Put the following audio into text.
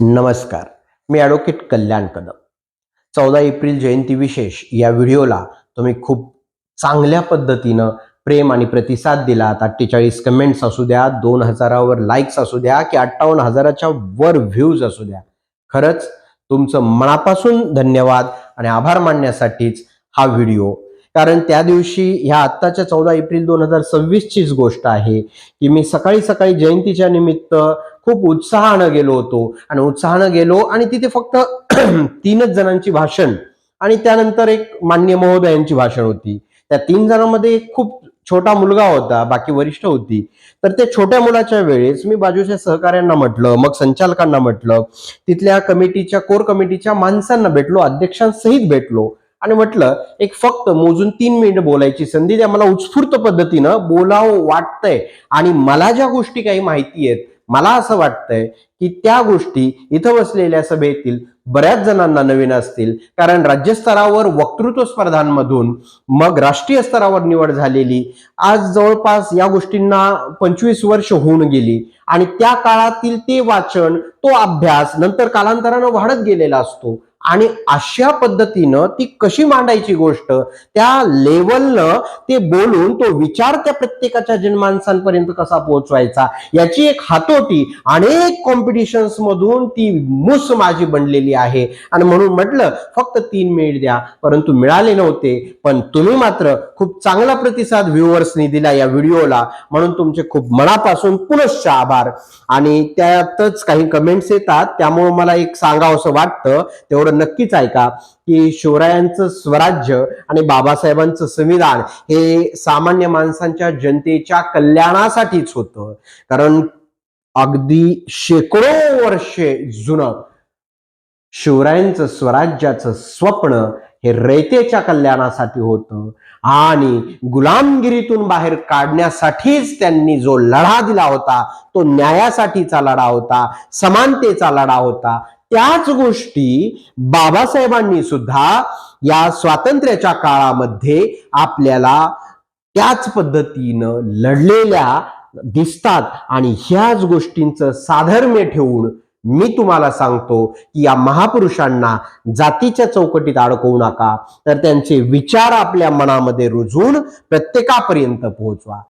नमस्कार. मी ॲडव्होकेट कल्याण कदम. 14 एप्रिल जयंती विशेष या व्हिडिओला तुम्ही खूप चांगल्या पद्धतीनं प्रेम आणि प्रतिसाद दिलात. 48 कमेंट्स असू द्या, 2000वर लाईक्स असू द्या की 58,000च्या वर व्ह्यूज असू द्या. खरंच तुमचं मनापासून धन्यवाद आणि आभार मानण्यासाठीच हा व्हिडिओ. कारण त्या दिवशी ह्या आत्ताच्या 14 एप्रिल 2026 चीच गोष्ट आहे की मी सकाळी सकाळी जयंतीच्या निमित्त खूप उत्साहानं गेलो होतो आणि उत्साहानं गेलो आणि तिथे फक्त 3च जणांची भाषण आणि त्यानंतर एक माननीय महोदयांची भाषण होती. त्या 3 जणांमध्ये एक खूप छोटा मुलगा होता, बाकी वरिष्ठ होती. तर त्या छोट्या मुलाच्या वेळेस मी बाजूच्या सहकाऱ्यांना म्हटलं, मग संचालकांना म्हटलं, तिथल्या कमिटीच्या कोर कमिटीच्या माणसांना भेटलो, अध्यक्षांसहित भेटलो आणि म्हटलं एक फक्त मोजून 3 मिनिट बोलायची संधी द्या. मला उत्स्फूर्त पद्धतीनं बोलावं वाटतंय आणि मला ज्या गोष्टी काही माहिती आहेत, मला असं वाटतंय की त्या गोष्टी इथं बसलेल्या सभेतील बऱ्याच जणांना नवीन असतील. कारण राज्यस्तरावर वक्तृत्व स्पर्धांमधून मग राष्ट्रीय स्तरावर निवड झालेली आज जवळपास या गोष्टींना 25 वर्ष होऊन गेली आणि त्या काळातील ते वाचन, तो अभ्यास नंतर कालांतरानं वाढत गेलेला असतो आणि अशा पद्धतीनं ती कशी मांडायची गोष्ट, त्या लेवलनं ते बोलून तो विचार त्या प्रत्येकाच्या जनमानसांपर्यंत कसा पोहोचवायचा याची एक हातोटी अनेक कॉम्पिटिशन्स मधून ती मूस माझी बनलेली आहे. आणि म्हणून म्हटलं फक्त 3 मिनिट द्या, परंतु मिळाले नव्हते. पण तुम्ही मात्र खूप चांगला प्रतिसाद व्ह्युअर्सनी दिला या व्हिडिओला, म्हणून तुमचे खूप मनापासून पुनश्च आभार. आणि त्यातच काही कमेंट्स येतात, त्यामुळे मला एक सांगावंसं वाटतं, तेवढं नक्कीच ऐका की शिवरायांचं स्वराज्य आणि बाबासाहेबांचं संविधान हे सामान्य माणसांच्या जनतेच्या कल्याणासाठीच होतं. कारण अगदी शेकडो वर्षे जुनं शिवरायांचं स्वराज्याचं स्वप्न हे रयतेच्या कल्याणासाठी होतं आणि गुलामगिरीतून बाहेर काढण्यासाठीच त्यांनी जो लढा दिला होता, तो न्यायासाठीचा लढा होता, समानतेचा लढा होता. त्याच गोष्टी बाबासाहेबांनी सुद्धा या स्वातंत्र्याच्या काळामध्ये आपल्याला त्याच पद्धतीनं लढलेल्या दिसतात. आणि ह्याच गोष्टींचं साधर्म्य ठेवून मी तुम्हाला सांगतो की या महापुरुषांना जातीच्या चौकटीत अडकवू नका, तर त्यांचे विचार आपल्या मनामध्ये रुजवून प्रत्येकापर्यंत पोहोचवा.